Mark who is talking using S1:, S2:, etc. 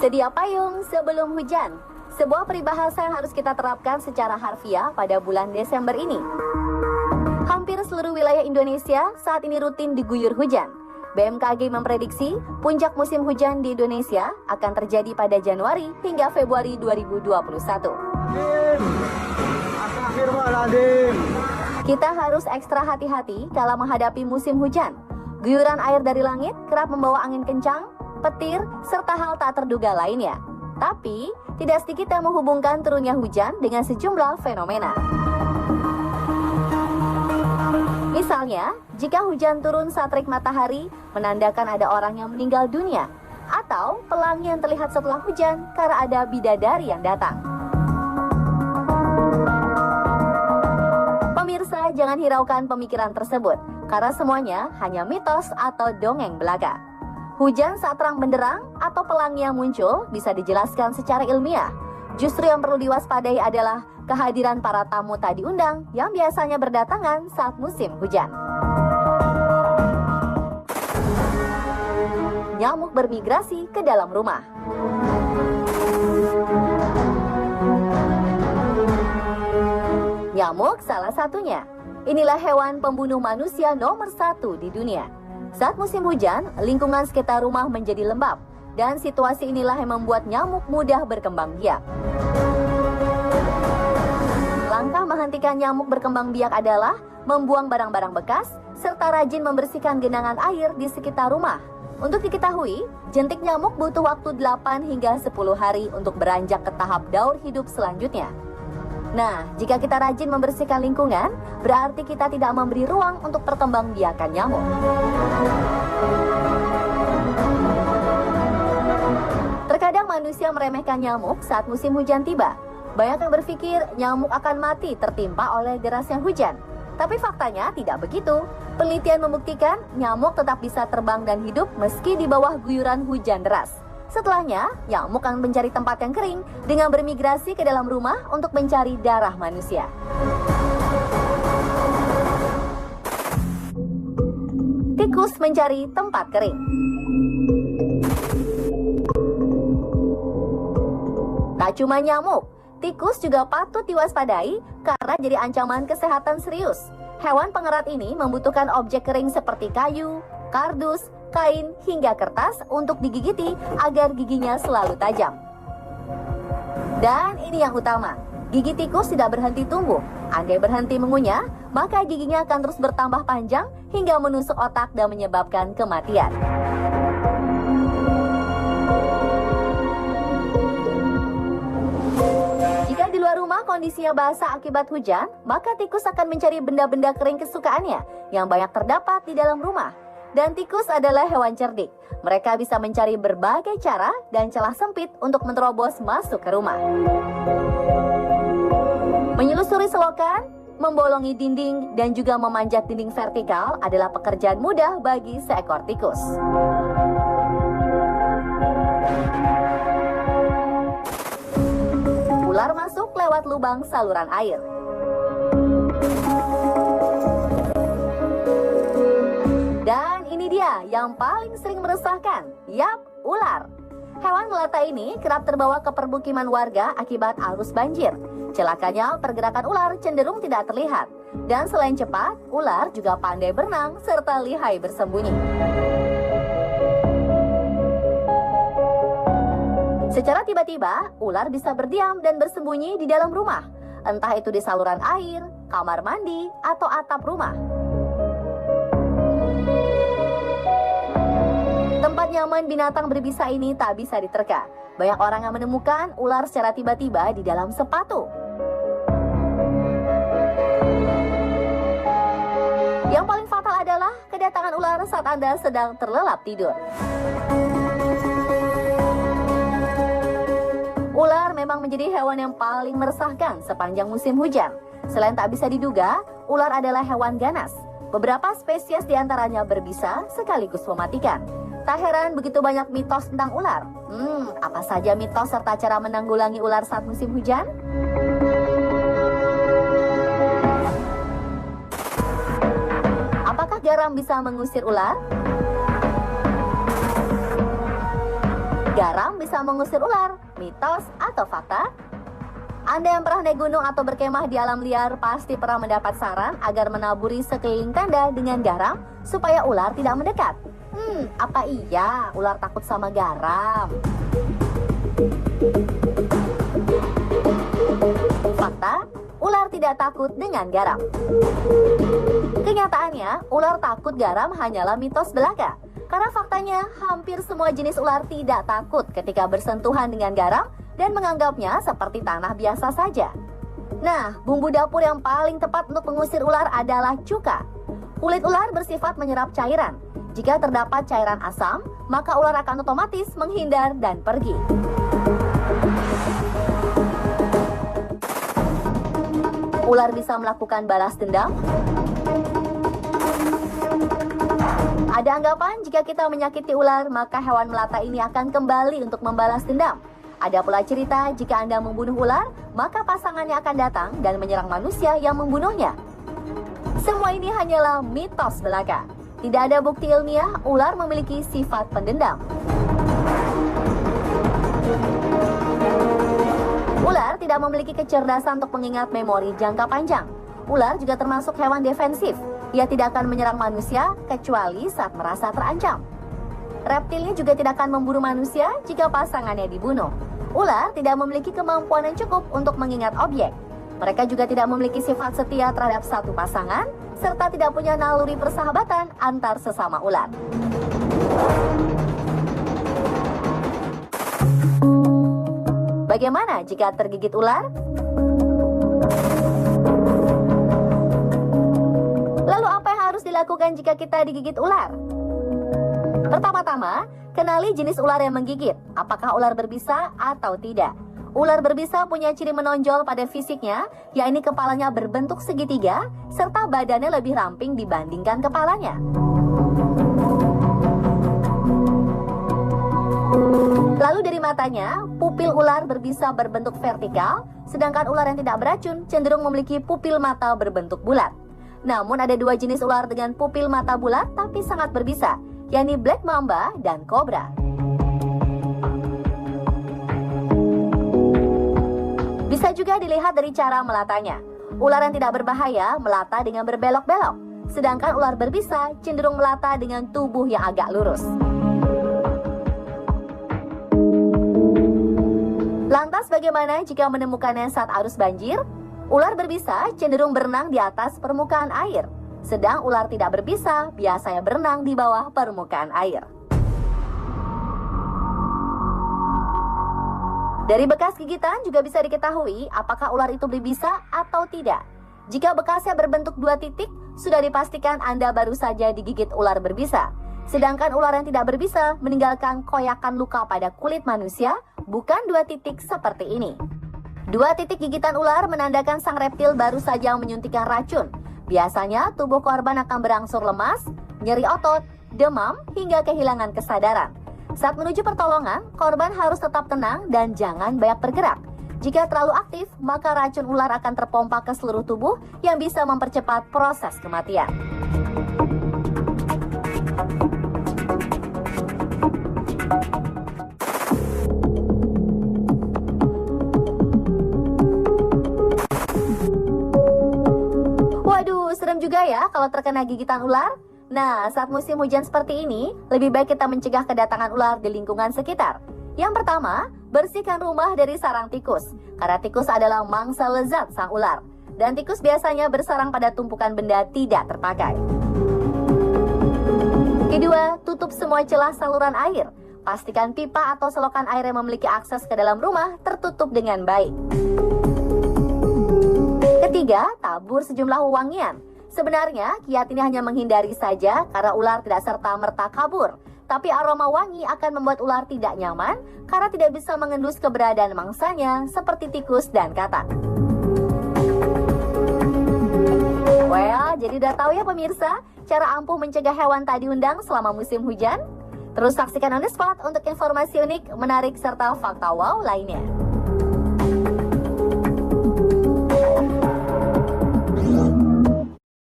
S1: Sedia payung sebelum hujan. Sebuah peribahasa yang harus kita terapkan secara harfiah pada bulan Desember ini. Hampir seluruh wilayah Indonesia saat ini rutin diguyur hujan. BMKG memprediksi puncak musim hujan di Indonesia akan terjadi pada Januari hingga Februari 2021. Kita harus ekstra hati-hati dalam menghadapi musim hujan. Guyuran air dari langit kerap membawa angin kencang, petir, serta hal tak terduga lainnya. Tapi, tidak sedikit yang menghubungkan turunnya hujan dengan sejumlah fenomena. Misalnya, jika hujan turun saat terik matahari, menandakan ada orang yang meninggal dunia. Atau pelangi yang terlihat setelah hujan karena ada bidadari yang datang. Pemirsa, jangan hiraukan pemikiran tersebut, karena semuanya hanya mitos atau dongeng belaka. Hujan saat terang benderang atau pelangi yang muncul bisa dijelaskan secara ilmiah. Justru yang perlu diwaspadai adalah kehadiran para tamu tak diundang yang biasanya berdatangan saat musim hujan. Nyamuk bermigrasi ke dalam rumah. Nyamuk salah satunya. Inilah hewan pembunuh manusia nomor 1 di dunia. Saat musim hujan, lingkungan sekitar rumah menjadi lembab, dan situasi inilah yang membuat nyamuk mudah berkembang biak. Langkah menghentikan nyamuk berkembang biak adalah membuang barang-barang bekas, serta rajin membersihkan genangan air di sekitar rumah. Untuk diketahui, jentik nyamuk butuh waktu 8 hingga 10 hari untuk beranjak ke tahap daur hidup selanjutnya. Nah, jika kita rajin membersihkan lingkungan, berarti kita tidak memberi ruang untuk perkembangbiakan nyamuk. Terkadang manusia meremehkan nyamuk saat musim hujan tiba. Banyak yang berpikir nyamuk akan mati tertimpa oleh derasnya hujan. Tapi faktanya tidak begitu. Penelitian membuktikan nyamuk tetap bisa terbang dan hidup meski di bawah guyuran hujan deras. Setelahnya, nyamuk akan mencari tempat yang kering dengan bermigrasi ke dalam rumah untuk mencari darah manusia. Tikus mencari tempat kering. Tak cuma nyamuk, tikus juga patut diwaspadai karena jadi ancaman kesehatan serius. Hewan pengerat ini membutuhkan objek kering seperti kayu, kardus, kain, hingga kertas untuk digigiti agar giginya selalu tajam. Dan ini yang utama, gigi tikus tidak berhenti tumbuh. Andai berhenti mengunyah, maka giginya akan terus bertambah panjang hingga menusuk otak dan menyebabkan kematian. Jika di luar rumah kondisinya basah akibat hujan, maka tikus akan mencari benda-benda kering kesukaannya yang banyak terdapat di dalam rumah. Dan tikus adalah hewan cerdik. Mereka bisa mencari berbagai cara dan celah sempit untuk menerobos masuk ke rumah. Menyelusuri selokan, membolongi dinding, dan juga memanjat dinding vertikal adalah pekerjaan mudah bagi seekor tikus. Ular masuk lewat lubang saluran air. Dan ini dia yang paling sering meresahkan, yap, ular. Hewan melata ini kerap terbawa ke permukiman warga akibat arus banjir. Celakanya, pergerakan ular cenderung tidak terlihat. Dan selain cepat, ular juga pandai berenang serta lihai bersembunyi. Secara tiba-tiba, ular bisa berdiam dan bersembunyi di dalam rumah. Entah itu di saluran air, kamar mandi, atau atap rumah. Tempat nyaman binatang berbisa ini tak bisa diterka. Banyak orang yang menemukan ular secara tiba-tiba di dalam sepatu. Yang paling fatal adalah kedatangan ular saat Anda sedang terlelap tidur. Ular memang menjadi hewan yang paling meresahkan sepanjang musim hujan. Selain tak bisa diduga, ular adalah hewan ganas. Beberapa spesies diantaranya berbisa sekaligus mematikan. Tak heran begitu banyak mitos tentang ular. Apa saja mitos serta cara menanggulangi ular saat musim hujan? Apakah garam bisa mengusir ular? Garam bisa bisa mengusir ular, mitos atau fakta? Anda yang pernah naik gunung atau berkemah di alam liar pasti pernah mendapat saran agar menaburi sekeliling tenda dengan garam supaya ular tidak mendekat. Apa iya ular takut sama garam? Fakta, ular tidak takut dengan garam. Kenyataannya, ular takut garam hanyalah mitos belaka. Karena faktanya, hampir semua jenis ular tidak takut ketika bersentuhan dengan garam dan menganggapnya seperti tanah biasa saja. Nah, bumbu dapur yang paling tepat untuk mengusir ular adalah cuka. Kulit ular bersifat menyerap cairan. Jika terdapat cairan asam, maka ular akan otomatis menghindar dan pergi. Ular bisa melakukan balas dendam. Ada anggapan jika kita menyakiti ular, maka hewan melata ini akan kembali untuk membalas dendam. Ada pula cerita jika Anda membunuh ular, maka pasangannya akan datang dan menyerang manusia yang membunuhnya. Semua ini hanyalah mitos belaka. Tidak ada bukti ilmiah ular memiliki sifat pendendam. Ular tidak memiliki kecerdasan untuk mengingat memori jangka panjang. Ular juga termasuk hewan defensif. Ia tidak akan menyerang manusia kecuali saat merasa terancam. Reptilnya juga tidak akan memburu manusia jika pasangannya dibunuh. Ular tidak memiliki kemampuan yang cukup untuk mengingat objek. Mereka juga tidak memiliki sifat setia terhadap satu pasangan, serta tidak punya naluri persahabatan antar sesama ular. Bagaimana jika tergigit ular? Lalu apa yang harus dilakukan jika kita digigit ular? Pertama-tama, kenali jenis ular yang menggigit. Apakah ular berbisa atau tidak? Ular berbisa punya ciri menonjol pada fisiknya, yakni kepalanya berbentuk segitiga, serta badannya lebih ramping dibandingkan kepalanya. Lalu dari matanya, pupil ular berbisa berbentuk vertikal, sedangkan ular yang tidak beracun cenderung memiliki pupil mata berbentuk bulat. Namun ada dua jenis ular dengan pupil mata bulat tapi sangat berbisa, yakni black mamba dan cobra. Bisa juga dilihat dari cara melatanya. Ular yang tidak berbahaya melata dengan berbelok-belok, sedangkan ular berbisa cenderung melata dengan tubuh yang agak lurus. Lantas bagaimana jika menemukannya saat arus banjir? Ular berbisa cenderung berenang di atas permukaan air, sedang ular tidak berbisa biasanya berenang di bawah permukaan air. Dari bekas gigitan juga bisa diketahui apakah ular itu berbisa atau tidak. Jika bekasnya berbentuk 2 titik, sudah dipastikan Anda baru saja digigit ular berbisa. Sedangkan ular yang tidak berbisa meninggalkan koyakan luka pada kulit manusia, bukan 2 titik seperti ini. 2 titik gigitan ular menandakan sang reptil baru saja menyuntikkan racun. Biasanya tubuh korban akan berangsur lemas, nyeri otot, demam, hingga kehilangan kesadaran. Saat menuju pertolongan, korban harus tetap tenang dan jangan banyak bergerak. Jika terlalu aktif, maka racun ular akan terpompa ke seluruh tubuh yang bisa mempercepat proses kematian. Waduh, serem juga ya kalau terkena gigitan ular. Nah, saat musim hujan seperti ini, lebih baik kita mencegah kedatangan ular di lingkungan sekitar. Yang pertama, bersihkan rumah dari sarang tikus, karena tikus adalah mangsa lezat sang ular. Dan tikus biasanya bersarang pada tumpukan benda tidak terpakai. Kedua, tutup semua celah saluran air. Pastikan pipa atau selokan air yang memiliki akses ke dalam rumah tertutup dengan baik. Ketiga, tabur sejumlah wewangian. Sebenarnya, kiat ini hanya menghindari saja karena ular tidak serta-merta kabur. Tapi aroma wangi akan membuat ular tidak nyaman karena tidak bisa mengendus keberadaan mangsanya seperti tikus dan katak. Well, jadi udah tahu ya pemirsa, cara ampuh mencegah hewan tak diundang selama musim hujan? Terus saksikan On The Spot untuk informasi unik, menarik, serta fakta wow lainnya.